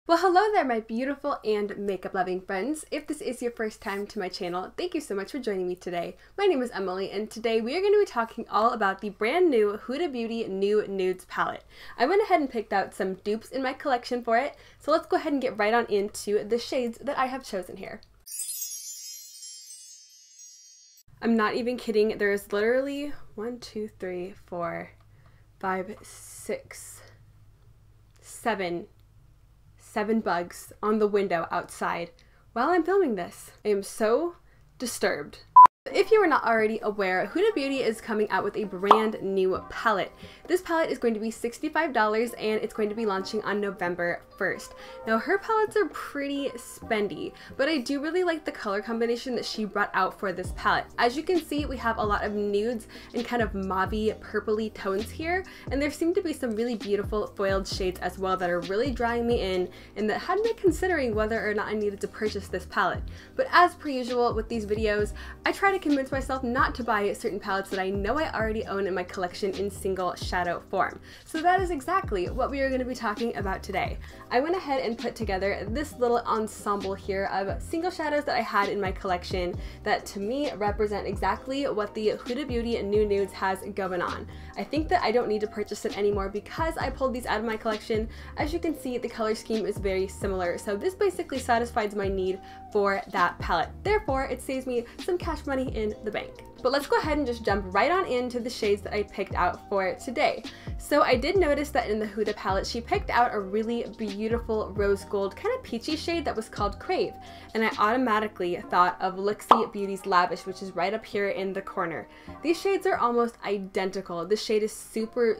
Well, hello there, my beautiful and makeup loving friends. If this is your first time to my channel, thank you so much for joining me today. My name is Emily, and today we are going to be talking all about the brand new Huda Beauty New Nudes palette. I went ahead and picked out some dupes in my collection for it, so let's go ahead and get right on into the shades that I have chosen here. I'm not even kidding, there's literally 1, 2, 3, 4, 5, 6, 7 bugs on the window outside while I'm filming this. I am so disturbed. If you are not already aware, Huda Beauty is coming out with a brand new palette. This palette is going to be $65 and it's going to be launching on November 1st. Now her palettes are pretty spendy, but I do really like the color combination that she brought out for this palette. As you can see, we have a lot of nudes and kind of mauvey purpley tones here, and there seem to be some really beautiful foiled shades as well that are really drawing me in and that had me considering whether or not I needed to purchase this palette. But as per usual with these videos, I try to convince myself not to buy certain palettes that I know I already own in my collection in single shadow form. So that is exactly what we are going to be talking about today. I went ahead and put together this little ensemble here of single shadows that I had in my collection that to me represent exactly what the Huda Beauty New Nudes has going on. I think that I don't need to purchase it anymore because I pulled these out of my collection. As you can see, the color scheme is very similar, so this basically satisfies my need for that palette. Therefore, it saves me some cash money in the bank. But let's go ahead and just jump right on into the shades that I picked out for today. So I did notice that in the Huda palette, she picked out a really beautiful rose gold, kind of peachy shade that was called Crave. And I automatically thought of Looxi Beauty's Lavish, which is right up here in the corner. These shades are almost identical. This shade is super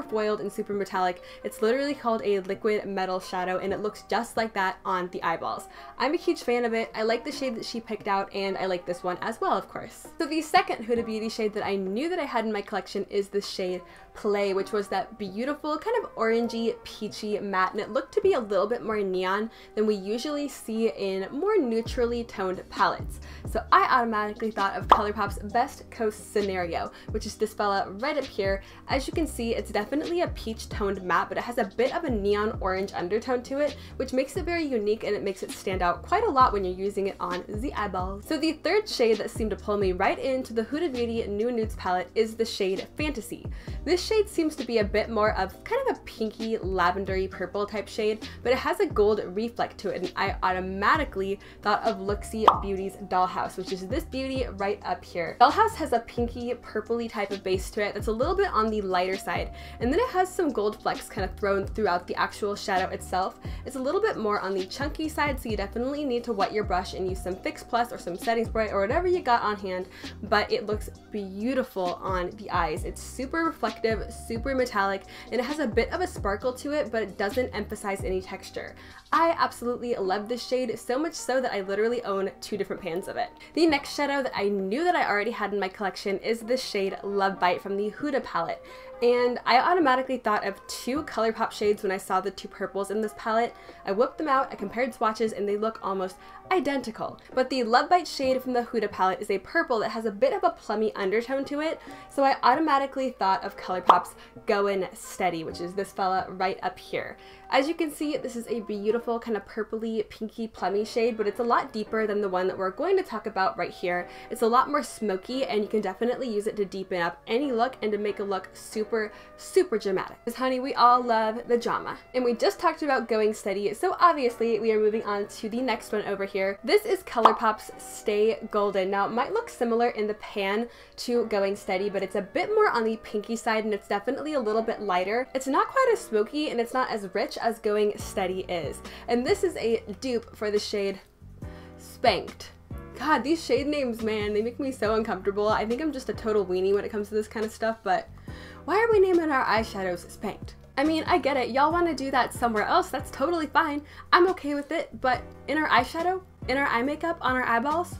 foiled and super metallic. It's literally called a liquid metal shadow and it looks just like that on the eyeballs. I'm a huge fan of it. I like the shade that she picked out and I like this one as well, of course. So the second Huda Beauty shade that I knew that I had in my collection is the shade Play, which was that beautiful kind of orangey peachy matte, and it looked to be a little bit more neon than we usually see in more neutrally toned palettes. So I automatically thought of Colourpop's Best Coast Scenario, which is this fella right up here. As you can see, it's definitely a peach toned matte, but it has a bit of a neon orange undertone to it, which makes it very unique and it makes it stand out quite a lot when you're using it on the eyeballs. So the third shade that seemed to pull me right into the Huda Beauty New Nudes palette is the shade Fantasy. This shade seems to be a bit more of kind of a pinky lavendery purple type shade, but it has a gold reflect to it, and I automatically thought of Looxi Beauty's Dollhouse, which is this beauty right up here. Dollhouse has a pinky purpley type of base to it that's a little bit on the lighter side, and then it has some gold flecks kind of thrown throughout the actual shadow itself. It's a little bit more on the chunky side, so you definitely need to wet your brush and use some Fix Plus or some setting spray or whatever you got on hand, but it looks beautiful on the eyes. It's super reflective, super metallic, and it has a bit of a sparkle to it, but it doesn't emphasize any texture. I absolutely love this shade, so much so that I literally own 2 different pans of it. The next shadow that I knew that I already had in my collection is the shade Lovebite from the Huda palette. And I automatically thought of 2 Colourpop shades when I saw the 2 purples in this palette. I whipped them out, I compared swatches, and they look almost identical. But the Lovebite shade from the Huda palette is a purple that has a bit of a plummy undertone to it, so I automatically thought of Colourpop's Goin' Steady, which is this fella right up here. As you can see, this is a beautiful kind of purpley, pinky, plummy shade, but it's a lot deeper than the one that we're going to talk about right here. It's a lot more smoky, and you can definitely use it to deepen up any look and to make a look super dramatic. Because honey, we all love the drama. And we just talked about Going Steady, so obviously we are moving on to the next one over here. This is Colourpop's Stay Golden. Now, it might look similar in the pan to Going Steady, but it's a bit more on the pinky side, and it's definitely a little bit lighter. It's not quite as smoky, and it's not as rich as Going Steady is. And this is a dupe for the shade Spanked. God, these shade names, man, they make me so uncomfortable. I think I'm just a total weenie when it comes to this kind of stuff, but why are we naming our eyeshadows Spanked? I mean, I get it, y'all want to do that somewhere else, that's totally fine. I'm okay with it, but in our eyeshadow, in our eye makeup, on our eyeballs,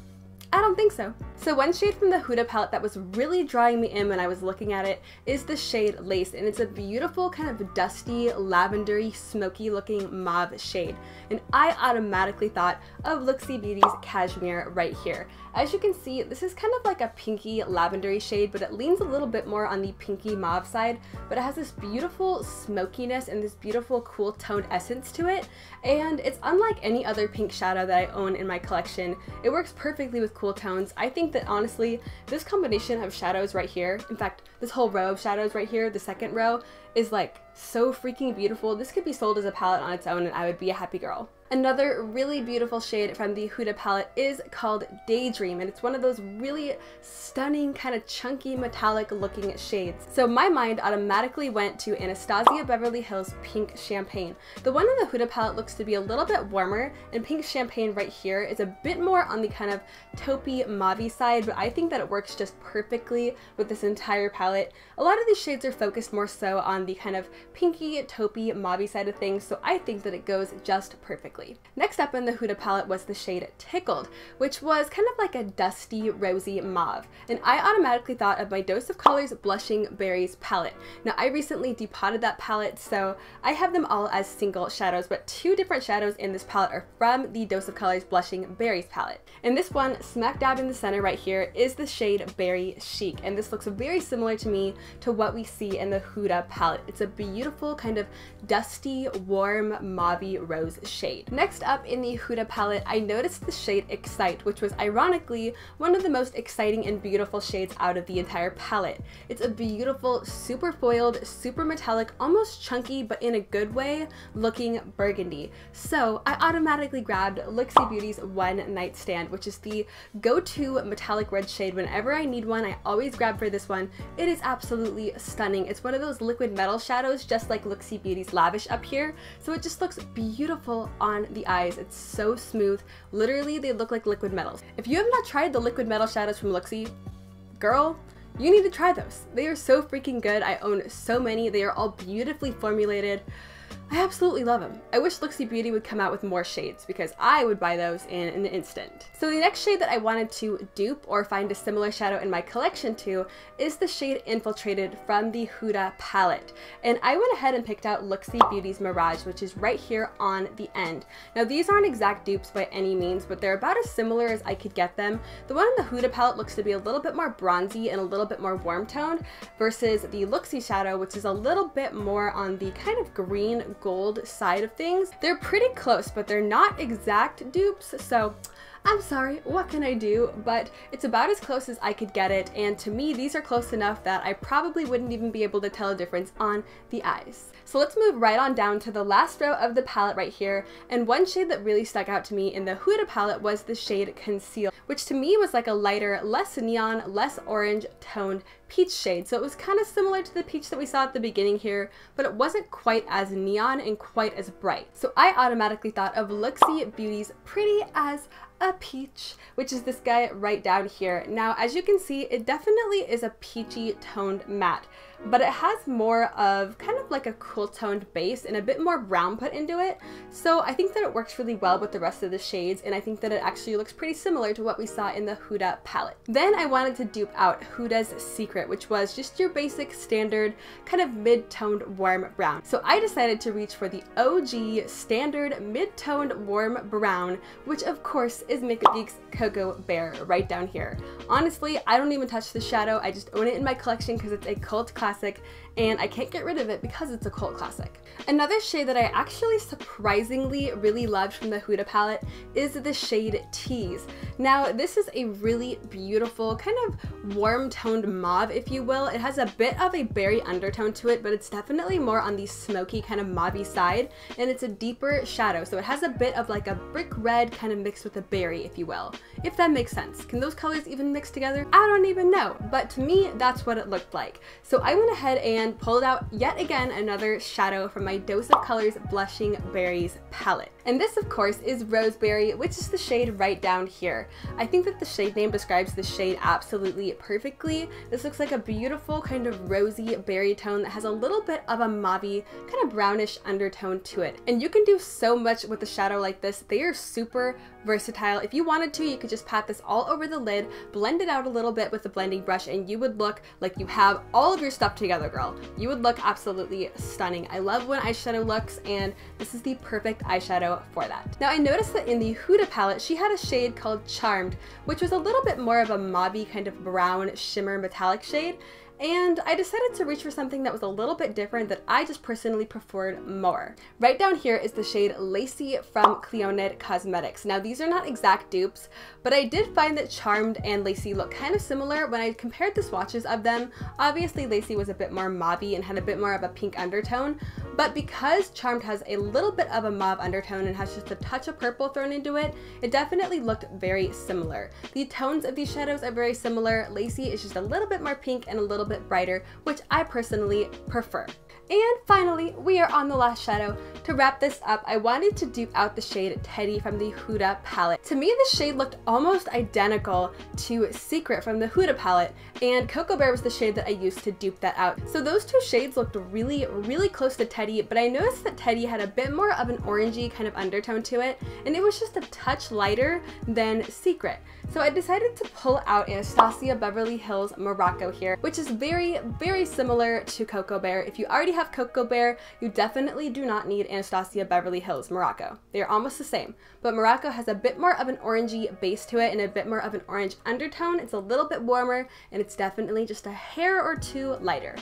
I don't think so. So one shade from the Huda palette that was really drawing me in when I was looking at it is the shade Lace, and it's a beautiful kind of dusty, lavendery, smoky looking mauve shade. And I automatically thought of Looxi Beauty's Cashmere right here. As you can see, this is kind of like a pinky lavendery shade, but it leans a little bit more on the pinky mauve side, but it has this beautiful smokiness and this beautiful cool toned essence to it. And it's unlike any other pink shadow that I own in my collection. It works perfectly with cool tones. I think that honestly, this combination of shadows right here, in fact, this whole row of shadows right here, the second row, is like so freaking beautiful. This could be sold as a palette on its own and I would be a happy girl. Another really beautiful shade from the Huda palette is called Daydream, and it's one of those really stunning, kind of chunky, metallic looking shades. So my mind automatically went to Anastasia Beverly Hills Pink Champagne. The one in the Huda palette looks to be a little bit warmer, and Pink Champagne right here is a bit more on the kind of taupey, mauvey side, but I think that it works just perfectly with this entire palette. A lot of these shades are focused more so on the kind of pinky, taupey, mauvey side of things, so I think that it goes just perfectly. Next up in the Huda palette was the shade Tickled, which was kind of like a dusty, rosy mauve. And I automatically thought of my Dose of Colors Blushing Berries palette. Now, I recently depotted that palette, so I have them all as single shadows, but two different shadows in this palette are from the Dose of Colors Blushing Berries palette. And this one, smack dab in the center right here, is the shade Berry Chic. And this looks very similar to me to what we see in the Huda palette. It's a beautiful kind of dusty, warm, mauvey rose shade. Next up in the Huda palette, I noticed the shade Excite, which was ironically one of the most exciting and beautiful shades out of the entire palette. It's a beautiful, super foiled, super metallic, almost chunky, but in a good way, looking burgundy. So I automatically grabbed Looxi Beauty's One Night Stand, which is the go-to metallic red shade. Whenever I need one, I always grab for this one. It is absolutely stunning. It's one of those liquid metal shadows, just like Looxi Beauty's Lavish up here, so it just looks beautiful on the eyes. It's so smooth. Literally, they look like liquid metals. If you have not tried the liquid metal shadows from Looxi, girl, you need to try those. They are so freaking good. I own so many. They are all beautifully formulated. I absolutely love them. I wish Looxi Beauty would come out with more shades because I would buy those in an instant. So the next shade that I wanted to dupe or find a similar shadow in my collection to is the shade Infiltrated from the Huda palette. And I went ahead and picked out Looxi Beauty's Mirage, which is right here on the end. Now these aren't exact dupes by any means, but they're about as similar as I could get them. The one in the Huda palette looks to be a little bit more bronzy and a little bit more warm toned versus the Looxi shadow, which is a little bit more on the kind of green gold side of things. They're pretty close, but they're not exact dupes, so I'm sorry, what can I do? But it's about as close as I could get it, and to me these are close enough that I probably wouldn't even be able to tell a difference on the eyes. So let's move right on down to the last row of the palette right here, and one shade that really stuck out to me in the Huda palette was the shade Conceal, which to me was like a lighter, less neon, less orange toned peach shade. So it was kind of similar to the peach that we saw at the beginning here, but it wasn't quite as neon and quite as bright. So I automatically thought of Looxi Beauty's Pretty as a Peach, which is this guy right down here. Now, as you can see, it definitely is a peachy toned matte, but it has more of kind of like a cool toned base and a bit more brown put into it. So I think that it works really well with the rest of the shades, and I think that it actually looks pretty similar to what we saw in the Huda palette. Then I wanted to dupe out Huda's Secret, which was just your basic standard kind of mid-toned warm brown. So I decided to reach for the OG standard mid-toned warm brown, which of course is Makeup Geek's Cocoa Bear right down here. Honestly, I don't even touch the shadow. I just own it in my collection because it's a cult classic and I can't get rid of it because it's a cult classic. Another shade that I actually surprisingly really loved from the Huda palette is the shade Tease. Now this is a really beautiful kind of warm toned mauve, if you will. It has a bit of a berry undertone to it, but it's definitely more on the smoky kind of mauvey side, and it's a deeper shadow, so it has a bit of like a brick red kind of mixed with a berry, if you will, if that makes sense. Can those colors even mix together? I don't even know, but to me that's what it looked like. So I went ahead and and pulled out yet again another shadow from my Dose of Colors Blushing Berries palette. And this, of course, is Roseberry, which is the shade right down here. I think that the shade name describes the shade absolutely perfectly. This looks like a beautiful kind of rosy berry tone that has a little bit of a mauvey, kind of brownish undertone to it. And you can do so much with a shadow like this. They are super versatile. If you wanted to, you could just pat this all over the lid, blend it out a little bit with a blending brush, and you would look like you have all of your stuff together, girl. You would look absolutely stunning. I love when eyeshadow looks, and this is the perfect eyeshadow for that. Now, I noticed that in the Huda palette, she had a shade called Charmed, which was a little bit more of a mauvey kind of brown shimmer metallic shade. And I decided to reach for something that was a little bit different that I just personally preferred more. Right down here is the shade Lacy from Cleonid Cosmetics. Now, these are not exact dupes, but I did find that Charmed and Lacy look kind of similar when I compared the swatches of them. Obviously, Lacy was a bit more mauvey and had a bit more of a pink undertone, but because Charmed has a little bit of a mauve undertone and has just a touch of purple thrown into it, it definitely looked very similar. The tones of these shadows are very similar. Lacy is just a little bit more pink and a little bit brighter, which I personally prefer. And finally, we are on the last shadow. To wrap this up, I wanted to dupe out the shade Teddy from the Huda palette. To me, this shade looked almost identical to Secret from the Huda palette, and Cocoa Bear was the shade that I used to dupe that out. So those two shades looked really, really close to Teddy, but I noticed that Teddy had a bit more of an orangey kind of undertone to it, and it was just a touch lighter than Secret. So I decided to pull out Anastasia Beverly Hills Morocco here, which is very, very similar to Cocoa Bear. If you already have Cocoa Bear, you definitely do not need Anastasia Beverly Hills Morocco. They are almost the same, but Morocco has a bit more of an orangey base to it and a bit more of an orange undertone. It's a little bit warmer, and it's definitely just a hair or two lighter.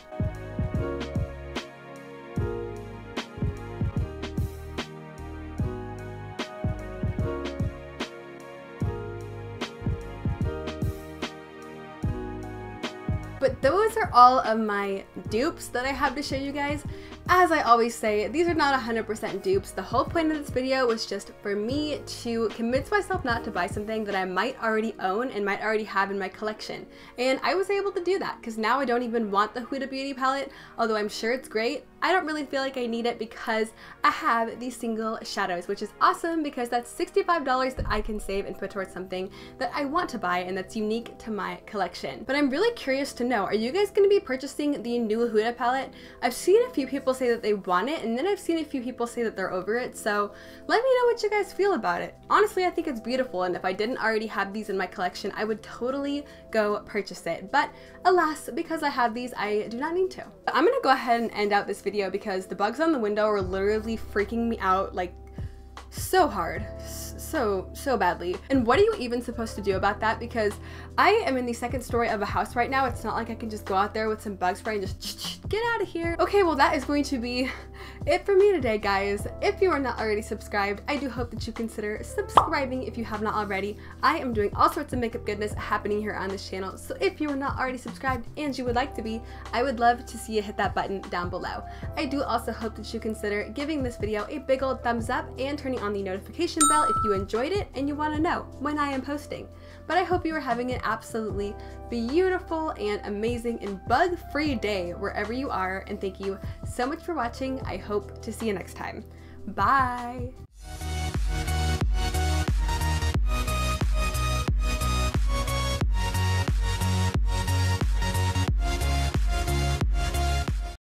But those are all of my dupes that I have to show you guys. As I always say, these are not 100% dupes. The whole point of this video was just for me to convince myself not to buy something that I might already own and might already have in my collection. And I was able to do that because now I don't even want the Huda Beauty palette, although I'm sure it's great. I don't really feel like I need it because I have these single shadows, which is awesome because that's $65 that I can save and put towards something that I want to buy and that's unique to my collection. But I'm really curious to know, are you guys going to be purchasing the new Huda palette? I've seen a few people say that they want it, and then I've seen a few people say that they're over it, so let me know what you guys feel about it. Honestly, I think it's beautiful, and if I didn't already have these in my collection, I would totally go purchase it. But alas, because I have these, I do not need to. I'm gonna go ahead and end out this video because the bugs on the window are literally freaking me out like so hard. So badly. And what are you even supposed to do about that? Because I am in the second story of a house right now. It's not like I can just go out there with some bug spray and just get out of here. Okay, well that is going to be it for me today, guys. If you are not already subscribed, I do hope that you consider subscribing if you have not already. I am doing all sorts of makeup goodness happening here on this channel, so if you are not already subscribed and you would like to be, I would love to see you hit that button down below. I do also hope that you consider giving this video a big old thumbs up and turning on the notification bell if you enjoyed it and you want to know when I am posting. But I hope you are having an absolutely beautiful and amazing and bug-free day wherever you are, and thank you so much for watching. I hope to see you next time. Bye!